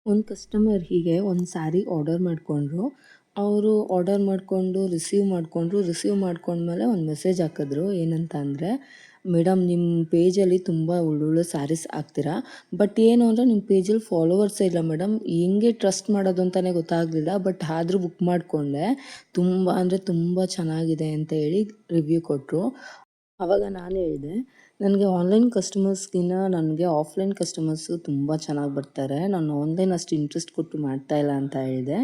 ಒಂದು ಕಸ್ಟಮರ್ ಹೀಗೆ ಒಂದು ಸ್ಯಾರಿ ಆರ್ಡರ್ ಮಾಡಿಕೊಂಡ್ರು. ಅವರು ಆರ್ಡರ್ ಮಾಡಿಕೊಂಡು ರಿಸೀವ್ ಮಾಡ್ಕೊಂಡ್ಮೇಲೆ ಒಂದು ಮೆಸೇಜ್ ಹಾಕಿದ್ರು. ಏನಂತ ಅಂದರೆ, ಮೇಡಮ್ ನಿಮ್ಮ ಪೇಜಲ್ಲಿ ತುಂಬ ಒಳ್ಳೊಳ್ಳೆ ಸ್ಯಾರೀಸ್ ಹಾಕ್ತೀರಾ. ಬಟ್ ಏನು ಅಂದರೆ ನಿಮ್ಮ ಪೇಜಲ್ಲಿ ಫಾಲೋವರ್ಸೇ ಇಲ್ಲ ಮೇಡಮ್. ಹೆಂಗೆ ಟ್ರಸ್ಟ್ ಮಾಡೋದು ಅಂತಲೇ ಗೊತ್ತಾಗಲಿಲ್ಲ. ಬಟ್ ಆದರೂ ಬುಕ್ ಮಾಡಿಕೊಂಡೆ. ತುಂಬ ಅಂದರೆ ತುಂಬ ಚೆನ್ನಾಗಿದೆ ಅಂತ ಹೇಳಿ ರಿವ್ಯೂ ಕೊಟ್ಟರು. ಆವಾಗ ನಾನು ಹೇಳಿದೆ, ನನಗೆ ಆನ್ಲೈನ್ ಕಸ್ಟಮರ್ಸ್‌ಗಿನ್ನ ನನಗೆ ಆಫ್ಲೈನ್ ಕಸ್ಟಮರ್ಸು ತುಂಬ ಚೆನ್ನಾಗಿ ಬರ್ತಾರೆ. ನಾನು ಆನ್ಲೈನ್ ಅಷ್ಟು ಇಂಟ್ರೆಸ್ಟ್ ಕೊಟ್ಟು ಮಾಡ್ತಾ ಇಲ್ಲ ಅಂತ ಹೇಳಿದೆ.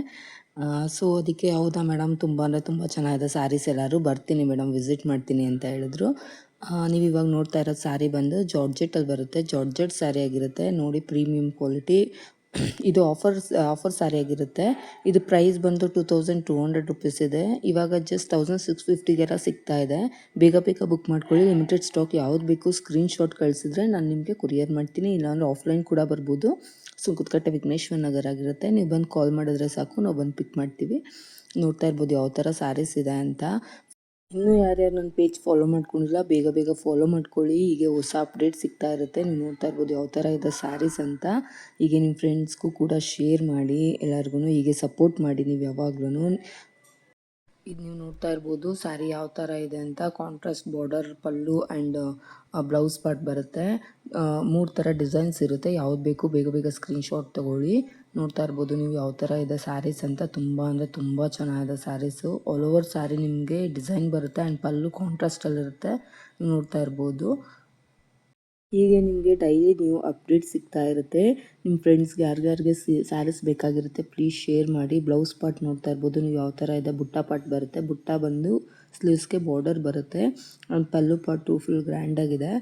ಸೊ ಅದಕ್ಕೆ ಹೌದಾ ಮೇಡಮ್, ತುಂಬ ಅಂದರೆ ತುಂಬ ಚೆನ್ನಾಗಿದೆ ಸ್ಯಾರೀಸ್ ಎಲ್ಲರೂ, ಬರ್ತೀನಿ ಮೇಡಮ್ ವಿಸಿಟ್ ಮಾಡ್ತೀನಿ ಅಂತ ಹೇಳಿದ್ರು. ನೀವು ಇವಾಗ ನೋಡ್ತಾ ಇರೋದು ಸ್ಯಾರಿ ಬಂದು ಜಾರ್ಜೆಟಲ್ಲಿ ಬರುತ್ತೆ. ಜಾರ್ಜೆಟ್ ಸ್ಯಾರಿ ಆಗಿರುತ್ತೆ ನೋಡಿ, ಪ್ರೀಮಿಯಂ ಕ್ವಾಲಿಟಿ. ಇದು ಆಫರ್ ಸ್ಯಾರಿ ಆಗಿರುತ್ತೆ. ಇದು ಪ್ರೈಸ್ ಬಂದು 2200 ರುಪೀಸ್ ಇದೆ. ಇವಾಗ ಜಸ್ಟ್ 1650ಗೆಲ್ಲ ಸಿಗ್ತಾ ಇದೆ. ಬೇಗ ಬೇಗ ಬುಕ್ ಮಾಡ್ಕೊಳ್ಳಿ. ಲಿಮಿಟೆಡ್ ಸ್ಟಾಕ್ ಯಾವ್ದು ಬೇಕು ಸ್ಕ್ರೀನ್‌ಶಾಟ್ ಕಳಿಸಿದ್ರೆ ನಾನು ನಿಮಗೆ ಕೊರಿಯರ್ ಮಾಡ್ತೀನಿ. ಇಲ್ಲಾಂದ್ರೆ ಆಫ್ಲೈನ್ ಕೂಡ ಬರ್ಬೋದು. ಸುಂಕದಕಟ್ಟೆ ವಿಘ್ನೇಶ್ವರ ನಗರ ಆಗಿರುತ್ತೆ. ನೀವು ಬಂದು ಕಾಲ್ ಮಾಡಿದ್ರೆ ಸಾಕು, ನಾವು ಬಂದು ಪಿಕ್ ಮಾಡ್ತೀವಿ. ನೋಡ್ತಾ ಇರ್ಬೋದು ಯಾವ ಥರ ಸ್ಯಾರೀಸ್ ಇದೆ ಅಂತ. ಇನ್ನೂ ಯಾರ್ಯಾರು ನನ್ನ ಪೇಜ್ ಫಾಲೋ ಮಾಡ್ಕೊಂಡಿಲ್ಲ, ಬೇಗ ಬೇಗ ಫಾಲೋ ಮಾಡ್ಕೊಳ್ಳಿ. ಹೀಗೆ ಹೊಸ ಅಪ್ಡೇಟ್ ಸಿಗ್ತಾ ಇರುತ್ತೆ. ನೀವು ನೋಡ್ತಾ ಇರ್ಬೋದು ಯಾವ ಥರ ಇದೆ ಸ್ಯಾರೀಸ್ ಅಂತ. ಹೀಗೆ ನಿಮ್ಮ ಫ್ರೆಂಡ್ಸ್ಗೂ ಕೂಡ ಶೇರ್ ಮಾಡಿ, ಎಲ್ಲರಿಗೂ ಹೀಗೆ ಸಪೋರ್ಟ್ ಮಾಡಿ ನೀವು ಯಾವಾಗ್ಲೂ. ಇದು ನೀವು ನೋಡ್ತಾ ಇರ್ಬೋದು ಸ್ಯಾರಿ ಯಾವ ಥರ ಇದೆ ಅಂತ. Contrast border, pallu and blouse part ಬರುತ್ತೆ. 3 ಥರ ಡಿಸೈನ್ಸ್ ಇರುತ್ತೆ. ಯಾವ್ದು ಬೇಕು ಬೇಗ ಬೇಗ ಸ್ಕ್ರೀನ್‌ಶಾಟ್ ತೊಗೊಳ್ಳಿ. ನೋಡ್ತಾ ಇರ್ಬೋದು ನೀವು ಯಾವ ಥರ ಇದೆ ಸ್ಯಾರೀಸ್ ಅಂತ. ತುಂಬ ಅಂದರೆ ತುಂಬ ಚೆನ್ನಾಗಿದೆ ಸ್ಯಾರೀಸು. ಆಲ್ ಓವರ್ ಸ್ಯಾರಿ ನಿಮಗೆ ಡಿಸೈನ್ ಬರುತ್ತೆ ಆ್ಯಂಡ್ ಪಲ್ಲು ಕಾಂಟ್ರಾಸ್ಟಲ್ಲಿರುತ್ತೆ. ನೀವು ನೋಡ್ತಾ ಇರ್ಬೋದು. ಹೀಗೆ ನಿಮಗೆ ಡೈಲಿ ನೀವು ಅಪ್ಡೇಟ್ ಸಿಗ್ತಾ ಇರುತ್ತೆ. ನಿಮ್ಮ ಫ್ರೆಂಡ್ಸ್ಗೆ ಯಾರ್ಯಾರಿಗೆ ಸ್ಯಾರೀಸ್ ಬೇಕಾಗಿರುತ್ತೆ ಪ್ಲೀಸ್ ಶೇರ್ ಮಾಡಿ. ಬ್ಲೌಸ್ ಪಾರ್ಟ್ ನೋಡ್ತಾ ಇರ್ಬೋದು ನೀವು ಯಾವ ಥರ ಇದೆ. ಬುಟ್ಟ ಪಾರ್ಟ್ ಬರುತ್ತೆ. ಬುಟ್ಟ ಬಂದು ಸ್ಲೀವ್ಸ್ಗೆ ಬಾರ್ಡರ್ ಬರುತ್ತೆ ಆ್ಯಂಡ್ ಪಲ್ಲು ಪಾರ್ಟು ಫುಲ್ ಗ್ರ್ಯಾಂಡಾಗಿದೆ.